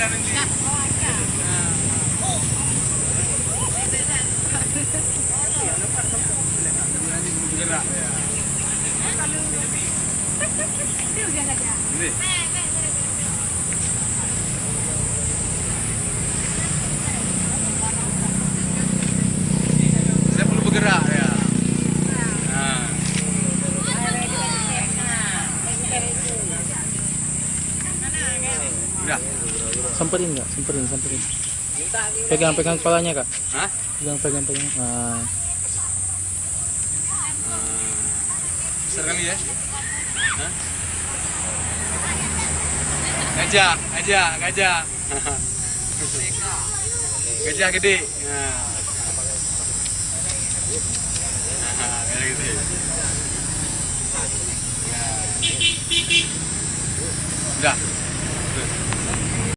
ajar ini. Gerak ya. Ini. Saya perlu bergerak ya. Nah. Udah. Samperin nggak? Samperin. Pegang kepalanya kak. Hah? Pegang. Nah. Besar kali ya? Hah? Gajah. Gajah gede. Gajah gede. Udah.